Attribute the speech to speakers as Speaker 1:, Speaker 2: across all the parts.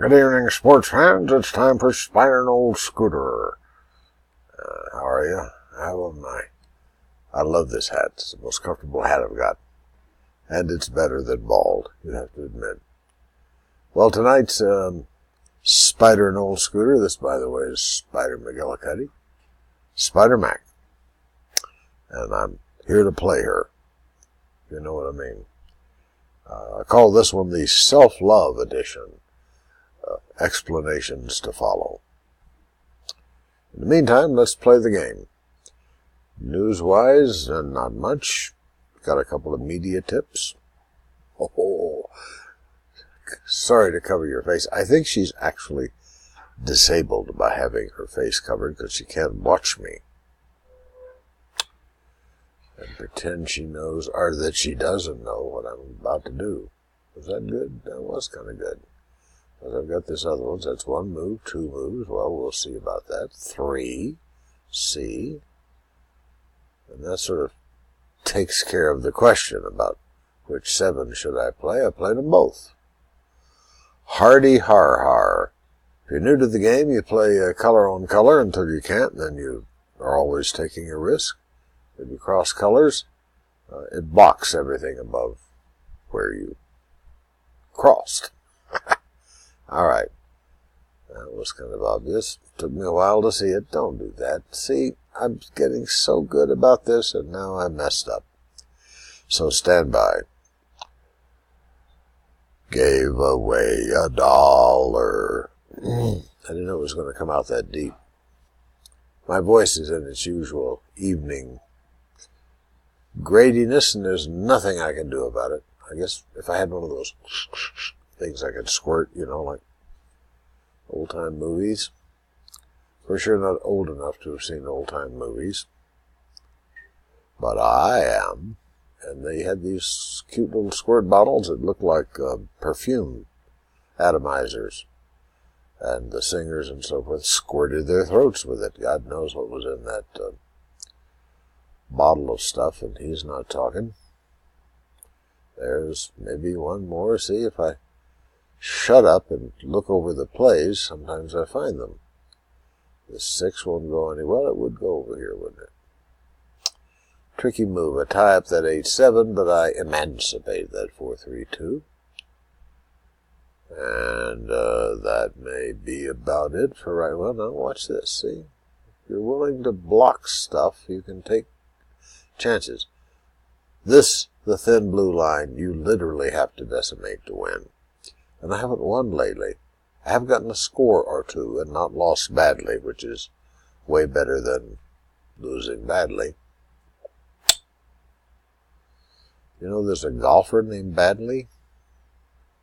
Speaker 1: Good evening, sports fans. It's time for Spider and Old Scooter. How are you? How am I? I love this hat. It's the most comfortable hat I've got. And it's better than bald, you have to admit. Well, tonight's Spider and Old Scooter. This, by the way, is Spider McGillicuddy. Spider Mac. And I'm here to play her. You know what I mean. I call this one the Self-Love Edition. Explanations to follow. In the meantime, let's play the game. News-wise, not much. Got a couple of media tips. Oh, sorry to cover your face. I think she's actually disabled by having her face covered because she can't watch me. And pretend she knows, or that she doesn't know what I'm about to do. Was that good? That was kind of good. But I've got this other one. That's one move, two moves. Well, we'll see about that. 3, C. And that sort of takes care of the question about which 7 should I play. I played them both. Hardy har har. If you're new to the game, you play color on color until you can't, then you are always taking a risk. If you cross colors, it blocks everything above where you crossed. All right. That was kind of obvious. Took me a while to see it. Don't do that. See, I'm getting so good about this, and now I messed up. So stand by. Gave away $1. I didn't know it was going to come out that deep. My voice is in its usual evening gradiness, and there's nothing I can do about it. I guess if I had one of those things I could squirt, you know, like old-time movies. For sure not old enough to have seen old-time movies. But I am. And they had these cute little squirt bottles that looked like perfume atomizers. And the singers and so forth squirted their throats with it. God knows what was in that bottle of stuff, and he's not talking. There's maybe one more. See, if I shut up and look over the plays, sometimes I find them. The 6 won't go any well. It would go over here, wouldn't it? Tricky move. I tie up that 8-7, but I emancipate that 4-3-2. And that may be about it for right. Well, now watch this. See, if you're willing to block stuff, you can take chances. This, the thin blue line, you literally have to decimate to win. And I haven't won lately. I have gotten a score or 2 and not lost badly, which is way better than losing badly. You know, there's a golfer named Badley.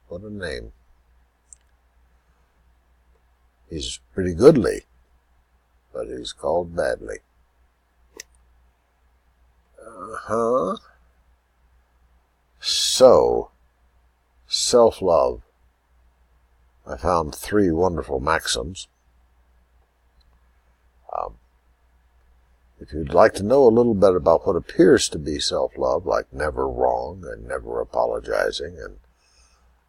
Speaker 1: What a name. He's pretty goodly, but he's called Badley. So, self-love. I found 3 wonderful maxims. If you'd like to know a little bit about what appears to be self-love, like never wrong and never apologizing and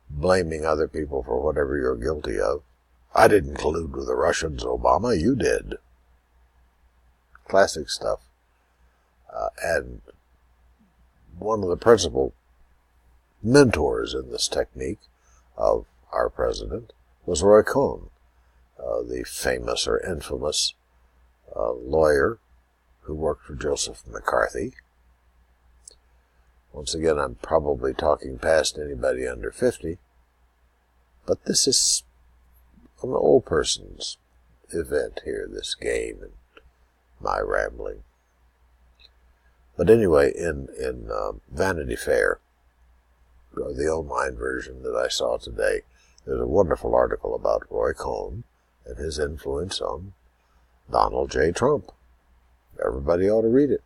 Speaker 1: blaming other people for whatever you're guilty of. I didn't collude with the Russians, Obama. You did. Classic stuff. And one of the principal mentors in this technique of our president was Roy Cohn, the famous or infamous lawyer who worked for Joseph McCarthy. Once again, I'm probably talking past anybody under 50, but this is an old person's event here, this game, and my rambling. But anyway, in Vanity Fair, or the online version that I saw today, there's a wonderful article about Roy Cohn and his influence on Donald J. Trump. Everybody ought to read it.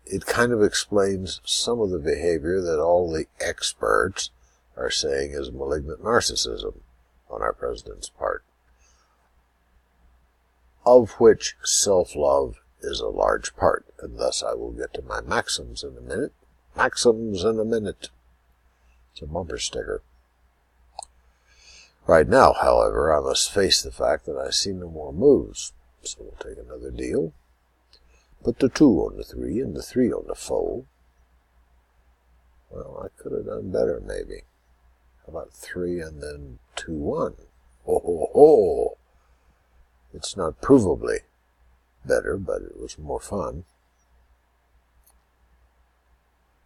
Speaker 1: It kind of explains some of the behavior that all the experts are saying is malignant narcissism on our president's part, of which self-love is a large part, and thus I will get to my maxims in a minute. Maxims in a minute. It's a bumper sticker. Right now, however, I must face the fact that I see no more moves, so we'll take another deal. Put the 2 on the 3 and the 3 on the 4. Well, I could have done better, maybe. How about 3 and then 2, 1? Oh, ho, ho. It's not provably better, but it was more fun.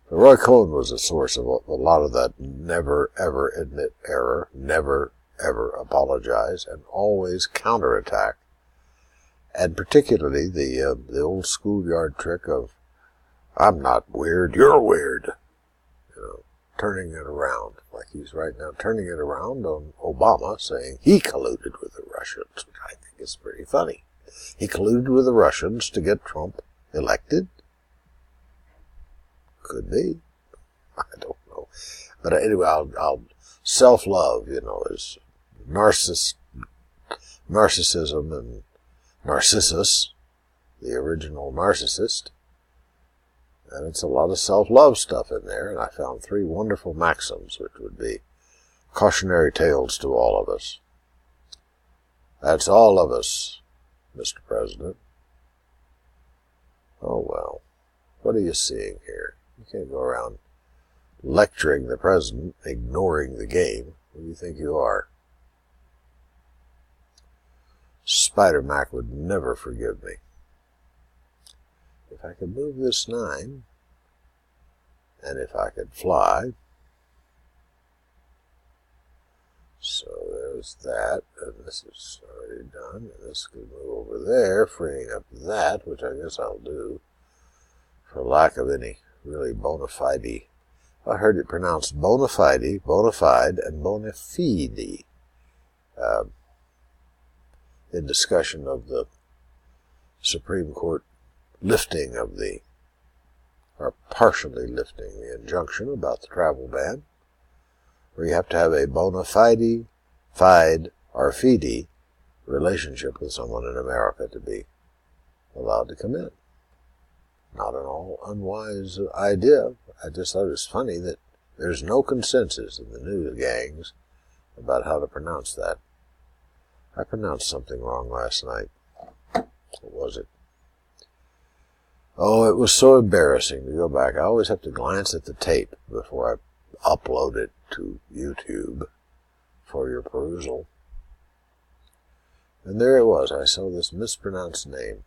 Speaker 1: But Roy Cohn was the source of a lot of that never, ever admit error, never, ever apologize, and always counterattack. And particularly the old schoolyard trick of, I'm not weird, you're weird. Turning it around, like he's right now turning it around on Obama, saying he colluded with the Russians, which I think is pretty funny. He colluded with the Russians to get Trump elected? Could be. I don't know. But anyway, I'll self-love, is narcissism and Narcissus, the original narcissist. And it's a lot of self-love stuff in there, and I found 3 wonderful maxims, which would be cautionary tales to all of us. That's all of us, Mr. President. Oh, well, what are you seeing here? You can't go around lecturing the president, ignoring the game. Who do you think you are? Spider-Mac would never forgive me. If I could move this 9, and if I could fly, so there's that, and this is already done, and this could move over there, freeing up that, which I guess I'll do, for lack of any really bona fide. I heard it pronounced bona fide, bona fide, and bona fide, in discussion of the Supreme Court lifting of or partially lifting the injunction about the travel ban, where you have to have a bona fide, or fide relationship with someone in America to be allowed to come in. Not an all unwise idea. I just thought it was funny that there's no consensus in the news gangs about how to pronounce that. I pronounced something wrong last night. What was it? Oh, it was so embarrassing to go back. I always have to glance at the tape before I upload it to YouTube for your perusal. And there it was. I saw this mispronounced name.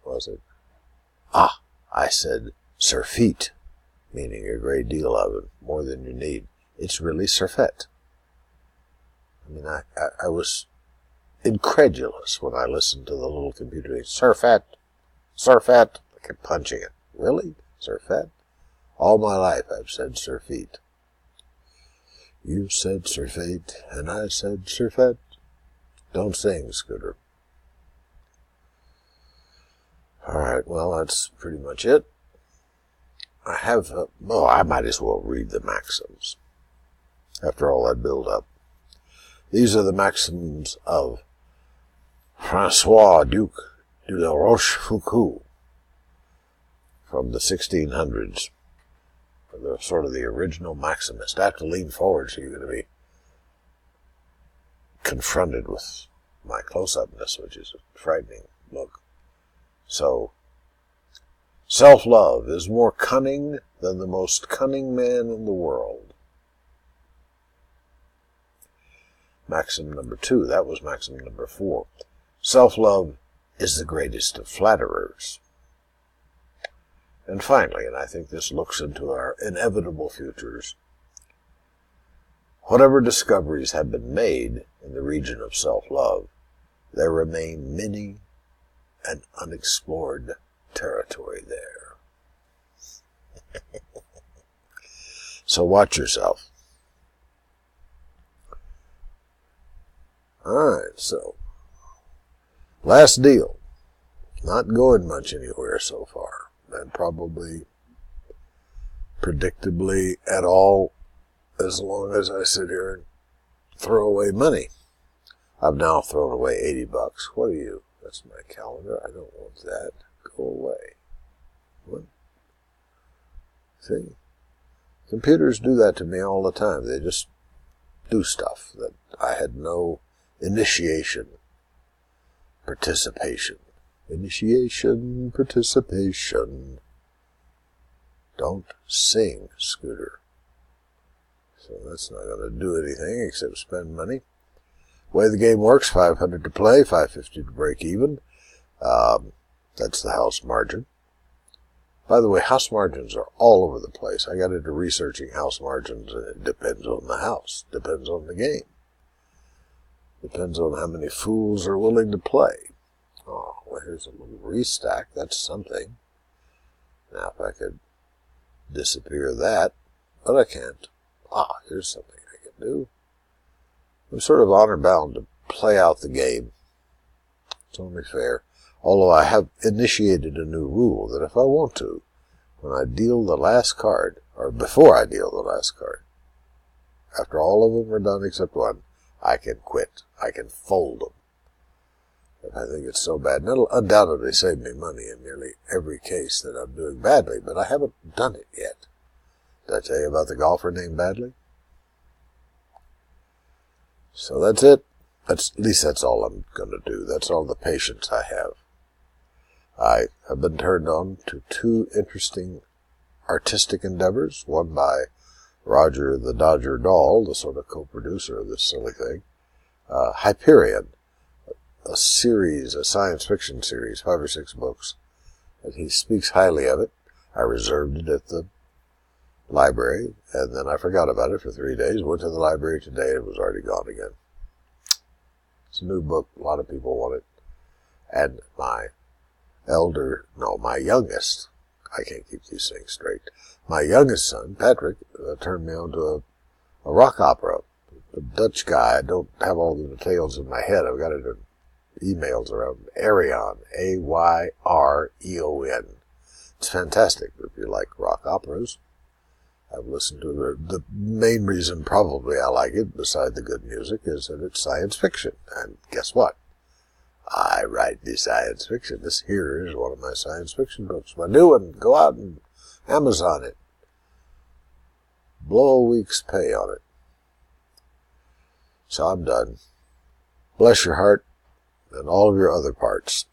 Speaker 1: What was it? I said surfeit, meaning a great deal of it, more than you need. It's really surfeit. I mean, I was incredulous when I listened to the little computer. Surfeit. I kept punching it. Really? Surfeit? All my life I've said surfeit. You said surfeit, and I said surfeit. Don't sing, Scooter. Alright, well, that's pretty much it. I have, I might as well read the Maxims. After all that build-up. These are the Maxims of Francois Duc de la Rochefoucauld from the 1600s. They're sort of the original Maximist. I have to lean forward so you're going to be confronted with my close-upness, which is a frightening look. So, self-love is more cunning than the most cunning man in the world. Maxim number 2, that was maxim number 4. Self-love is the greatest of flatterers. And finally, and I think this looks into our inevitable futures, whatever discoveries have been made in the region of self-love, there remain many and unexplored territory there. So watch yourself. Alright, so last deal. Not going much anywhere so far. And probably, predictably, at all, as long as I sit here and throw away money. I've now thrown away $80. What are you? That's my calendar. I don't want that. Go away. What? See? Computers do that to me all the time. They just do stuff that I had no initiation, participation. Initiation, participation. Don't sing, Scooter. So that's not going to do anything except spend money. Way the game works, $500 to play, $550 to break even. That's the house margin. By the way, house margins are all over the place. I got into researching house margins, and it depends on the house, depends on the game. Depends on how many fools are willing to play. Oh, well, here's a little restack. That's something. Now, if I could disappear that, but I can't. Here's something I can do. I'm sort of honor-bound to play out the game. It's only fair. Although I have initiated a new rule that if I want to, when I deal the last card, or before I deal the last card, after all of them are done except one, I can quit. I can fold them. If I think it's so bad. And it'll undoubtedly save me money in nearly every case that I'm doing badly, but I haven't done it yet. Did I tell you about the golfer named Badly? So that's it. At least that's all I'm going to do. That's all the patience I have. I have been turned on to two interesting artistic endeavors, one by Roger the Dodger Doll, the sort of co-producer of this silly thing, Hyperion, a science fiction series, 5 or 6 books, and he speaks highly of it. I reserved it at the library, and then I forgot about it for 3 days, went to the library today, and it was already gone again. It's a new book, a lot of people want it, and my youngest, I can't keep these things straight, my youngest son, Patrick, turned me on to a rock opera. A Dutch guy, I don't have all the details in my head, I've got it in emails around Arion, Ayreon. It's fantastic if you like rock operas. I've listened to it. The main reason probably I like it, beside the good music, is that it's science fiction. And guess what? I write the science fiction. This here is one of my science fiction books. My new one, go out and Amazon it. Blow a week's pay on it. So I'm done. Bless your heart and all of your other parts.